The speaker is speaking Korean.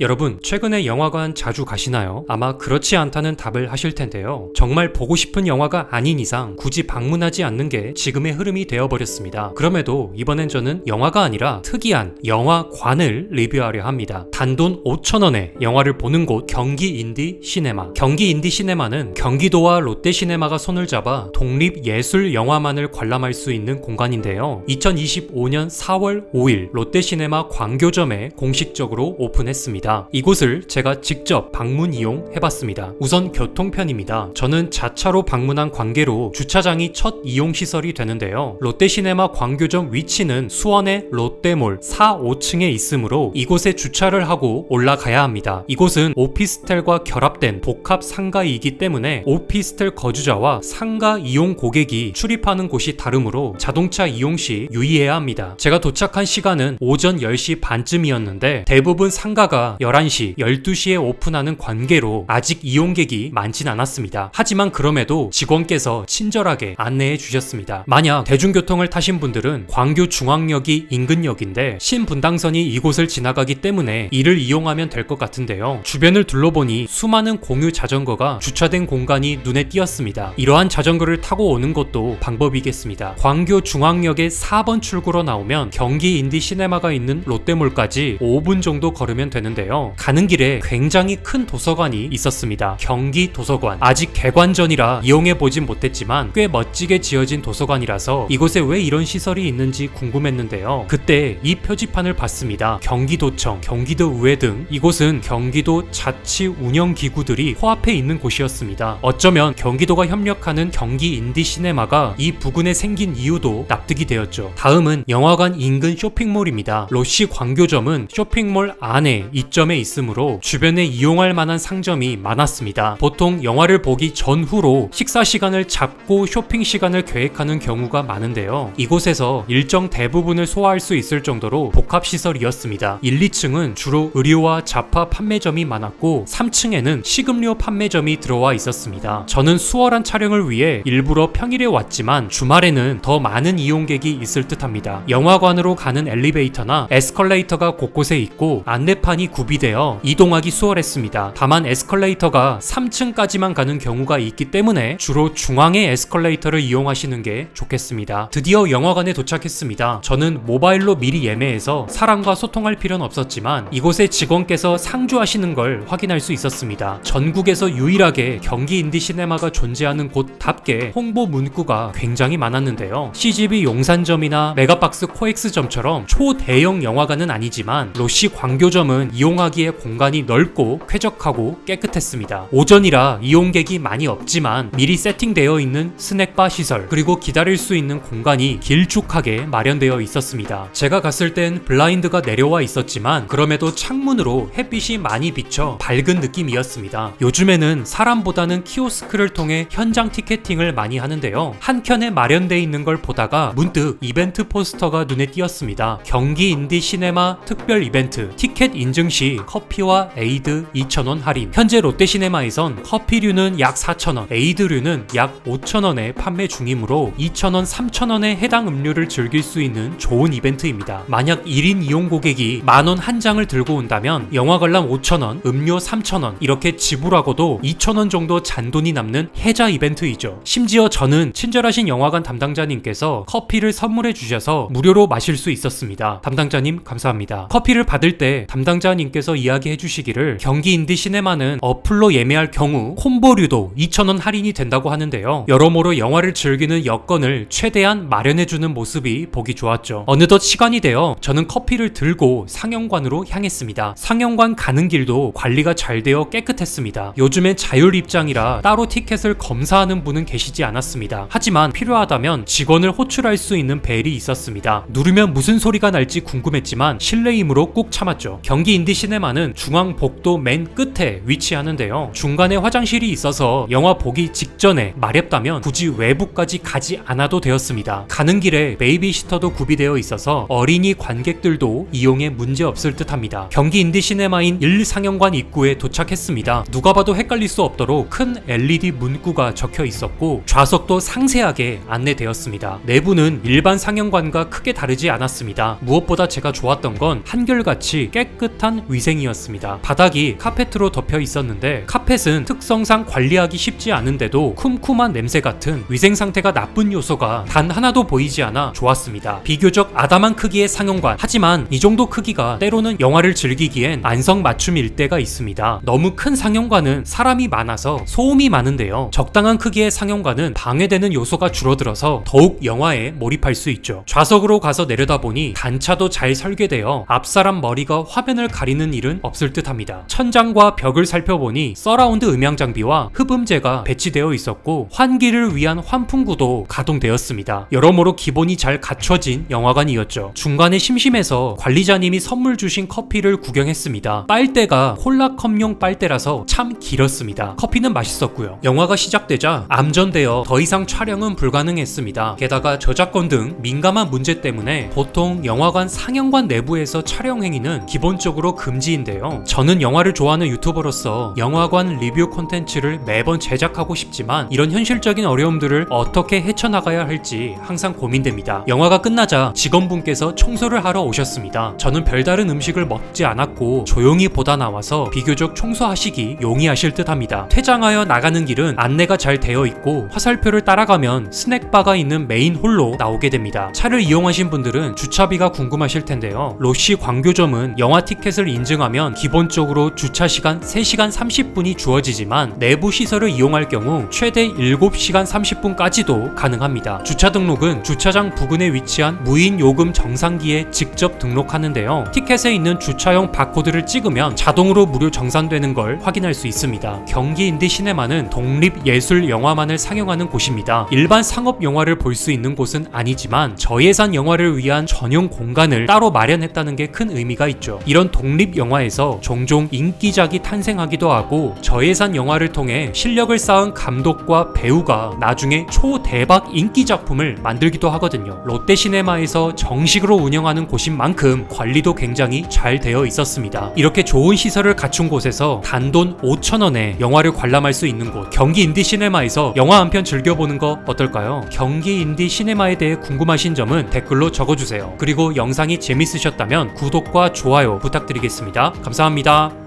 여러분, 최근에 영화관 자주 가시나요? 아마 그렇지 않다는 답을 하실 텐데요. 정말 보고 싶은 영화가 아닌 이상 굳이 방문하지 않는 게 지금의 흐름이 되어버렸습니다. 그럼에도 이번엔 저는 영화가 아니라 특이한 영화관을 리뷰하려 합니다. 단돈 5,000원에 영화를 보는 곳, 경기 인디 시네마. 경기 인디 시네마는 경기도와 롯데시네마가 손을 잡아 독립예술 영화만을 관람할 수 있는 공간인데요. 2025년 4월 5일 롯데시네마 광교점에 공식적으로 오픈했습니다. 이곳을 제가 직접 방문 이용해봤습니다. 우선 교통편입니다. 저는 자차로 방문한 관계로 주차장이 첫 이용시설이 되는데요. 롯데시네마 광교점 위치는 수원의 롯데몰 4, 5층에 있으므로 이곳에 주차를 하고 올라가야 합니다. 이곳은 오피스텔과 결합된 복합 상가이기 때문에 오피스텔 거주자와 상가 이용 고객이 출입하는 곳이 다르므로 자동차 이용 시 유의해야 합니다. 제가 도착한 시간은 오전 10시 반쯤이었는데 대부분 상가가 11시, 12시에 오픈하는 관계로 아직 이용객이 많진 않았습니다. 하지만 그럼에도 직원께서 친절하게 안내해 주셨습니다. 만약 대중교통을 타신 분들은 광교중앙역이 인근 역인데 신분당선이 이곳을 지나가기 때문에 이를 이용하면 될 것 같은데요. 주변을 둘러보니 수많은 공유 자전거가 주차된 공간이 눈에 띄었습니다. 이러한 자전거를 타고 오는 것도 방법이겠습니다. 광교중앙역의 4번 출구로 나오면 경기 인디 시네마가 있는 롯데몰까지 5분 정도 걸으면 되는데요. 가는 길에 굉장히 큰 도서관이 있었습니다. 경기 도서관. 아직 개관전이라 이용해보진 못했지만 꽤 멋지게 지어진 도서관이라서 이곳에 왜 이런 시설이 있는지 궁금했는데요. 그때 이 표지판을 봤습니다. 경기도청, 경기도의회 등 이곳은 경기도 자치운영기구들이 코앞에 있는 곳이었습니다. 어쩌면 경기도가 협력하는 경기 인디 시네마가 이 부근에 생긴 이유도 납득이 되었죠. 다음은 영화관 인근 쇼핑몰입니다. 로시 광교점은 쇼핑몰 안에 점에 있으므로 주변에 이용할 만한 상점이 많았습니다. 보통 영화를 보기 전후로 식사 시간을 잡고 쇼핑 시간을 계획하는 경우가 많은데요. 이곳에서 일정 대부분을 소화할 수 있을 정도로 복합시설이었습니다. 1, 2층은 주로 의류와 잡화 판매점이 많았고 3층에는 식음료 판매점이 들어와 있었습니다. 저는 수월한 촬영을 위해 일부러 평일에 왔지만 주말에는 더 많은 이용객이 있을 듯합니다. 영화관으로 가는 엘리베이터나 에스컬레이터가 곳곳에 있고 안내판이 구비되어 이동하기 수월했습니다. 다만 에스컬레이터가 3층까지만 가는 경우가 있기 때문에 주로 중앙의 에스컬레이터를 이용하시는 게 좋겠습니다. 드디어 영화관에 도착했습니다. 저는 모바일로 미리 예매해서 사람과 소통할 필요는 없었지만 이곳의 직원께서 상주하시는 걸 확인할 수 있었습니다. 전국에서 유일하게 경기 인디 시네마가 존재하는 곳답게 홍보 문구가 굉장히 많았는데요. CGV 용산점이나 메가박스 코엑스점처럼 초대형 영화관은 아니지만 로시 광교점은 이용하기에 공간이 넓고 쾌적하고 깨끗했습니다. 오전이라 이용객이 많이 없지만 미리 세팅되어 있는 스낵바 시설 그리고 기다릴 수 있는 공간이 길쭉하게 마련되어 있었습니다. 제가 갔을 땐 블라인드가 내려와 있었지만 그럼에도 창문으로 햇빛이 많이 비쳐 밝은 느낌이었습니다. 요즘에는 사람보다는 키오스크를 통해 현장 티켓팅을 많이 하는데요. 한켠에 마련되어 있는 걸 보다가 문득 이벤트 포스터가 눈에 띄었습니다. 경기 인디 시네마 특별 이벤트 티켓 인증 시 커피와 에이드 2,000원 할인. 현재 롯데시네마에선 커피류는 약 4,000원, 에이드류는 약 5,000원에 판매 중이므로 2,000원, 3,000원에 해당 음료를 즐길 수 있는 좋은 이벤트입니다. 만약 1인 이용 고객이 만원 한 장을 들고 온다면 영화 관람 5,000원, 음료 3,000원 이렇게 지불하고도 2,000원 정도 잔돈이 남는 혜자 이벤트이죠. 심지어 저는 친절하신 영화관 담당자님께서 커피를 선물해 주셔서 무료로 마실 수 있었습니다. 담당자님 감사합니다. 커피를 받을 때 담당자님께서 이야기해 주시기를 경기 인디 시네마는 어플로 예매할 경우 콤보류도 2,000원 할인이 된다고 하는데요. 여러모로 영화를 즐기는 여건을 최대한 마련해주는 모습이 보기 좋았죠. 어느덧 시간이 되어 저는 커피를 들고 상영관으로 향했습니다. 상영관 가는 길도 관리가 잘 되어 깨끗했습니다. 요즘엔 자율 입장이라 따로 티켓을 검사하는 분은 계시지 않았습니다. 하지만 필요하다면 직원을 호출할 수 있는 벨이 있었습니다. 누르면 무슨 소리가 날지 궁금했지만 실내이므로 꾹 참았죠. 경기 인디 시네마는 중앙복도 맨 끝에 위치하는데요. 중간에 화장실이 있어서 영화 보기 직전에 마렵다면 굳이 외부까지 가지 않아도 되었습니다. 가는 길에 베이비시터도 구비되어 있어서 어린이 관객들도 이용에 문제 없을 듯합니다. 경기 인디 시네마인 1 상영관 입구에 도착했습니다. 누가 봐도 헷갈릴 수 없도록 큰 LED 문구가 적혀 있었고 좌석도 상세하게 안내되었습니다. 내부는 일반 상영관과 크게 다르지 않았습니다. 무엇보다 제가 좋았던 건 한결같이 깨끗한 위생이었습니다. 바닥이 카펫으로 덮여 있었는데 카펫은 특성상 관리하기 쉽지 않은데도 쿰쿰한 냄새 같은 위생 상태가 나쁜 요소가 단 하나도 보이지 않아 좋았습니다. 비교적 아담한 크기의 상영관, 하지만 이 정도 크기가 때로는 영화를 즐기기엔 안성맞춤일 때가 있습니다. 너무 큰 상영관은 사람이 많아서 소음이 많은데요, 적당한 크기의 상영관은 방해되는 요소가 줄어들어서 더욱 영화에 몰입할 수 있죠. 좌석으로 가서 내려다보니 단차도 잘 설계되어 앞사람 머리가 화면을 가리는 일은 없을 듯 합니다. 천장과 벽을 살펴보니 서라운드 음향 장비와 흡음재가 배치되어 있었고 환기를 위한 환풍구도 가동되었습니다. 여러모로 기본이 잘 갖춰진 영화관이었죠. 중간에 심심해서 관리자님이 선물 주신 커피를 구경했습니다. 빨대가 콜라컵용 빨대라서 참 길었습니다. 커피는 맛있었고요. 영화가 시작되자 암전되어 더 이상 촬영은 불가능했습니다. 게다가 저작권 등 민감한 문제 때문에 보통 영화관 상영관 내부에서 촬영 행위는 기본적으로 금지인데요. 저는 영화를 좋아하는 유튜버로서 영화관 리뷰 콘텐츠를 매번 제작하고 싶지만 이런 현실적인 어려움들을 어떻게 헤쳐나가야 할지 항상 고민됩니다. 영화가 끝나자 직원분께서 청소를 하러 오셨습니다. 저는 별다른 음식을 먹지 않았고 조용히 보다 나와서 비교적 청소하시기 용이하실 듯 합니다. 퇴장하여 나가는 길은 안내가 잘 되어 있고 화살표를 따라가면 스낵바가 있는 메인 홀로 나오게 됩니다. 차를 이용하신 분들은 주차비가 궁금하실 텐데요. 로시 광교점은 영화 티켓을 인증하면 기본적으로 주차시간 3시간 30분이 주어지지만 내부 시설을 이용할 경우 최대 7시간 30분까지도 가능합니다. 주차 등록은 주차장 부근에 위치한 무인 요금 정상기에 직접 등록하는데요. 티켓에 있는 주차용 바코드를 찍으면 자동으로 무료 정산되는 걸 확인할 수 있습니다. 경기 인디 시네마는 독립예술 영화만을 상영하는 곳입니다. 일반 상업 영화를 볼 수 있는 곳은 아니지만 저예산 영화를 위한 전용 공간을 따로 마련했다는 게 큰 의미가 있죠. 이런 독립 영화에서 종종 인기작이 탄생하기도 하고 저예산 영화를 통해 실력을 쌓은 감독과 배우가 나중에 초대박 인기 작품을 만들기도 하거든요. 롯데시네마에서 정식으로 운영하는 곳인 만큼 관리도 굉장히 잘 되어 있었습니다. 이렇게 좋은 시설을 갖춘 곳에서 단돈 5,000원에 영화를 관람할 수 있는 곳, 경기 인디 시네마에서 영화 한 편 즐겨보는 거 어떨까요? 경기 인디 시네마에 대해 궁금하신 점은 댓글로 적어주세요. 그리고 영상이 재밌으셨다면 구독과 좋아요 부탁드리겠습니다. 감사합니다.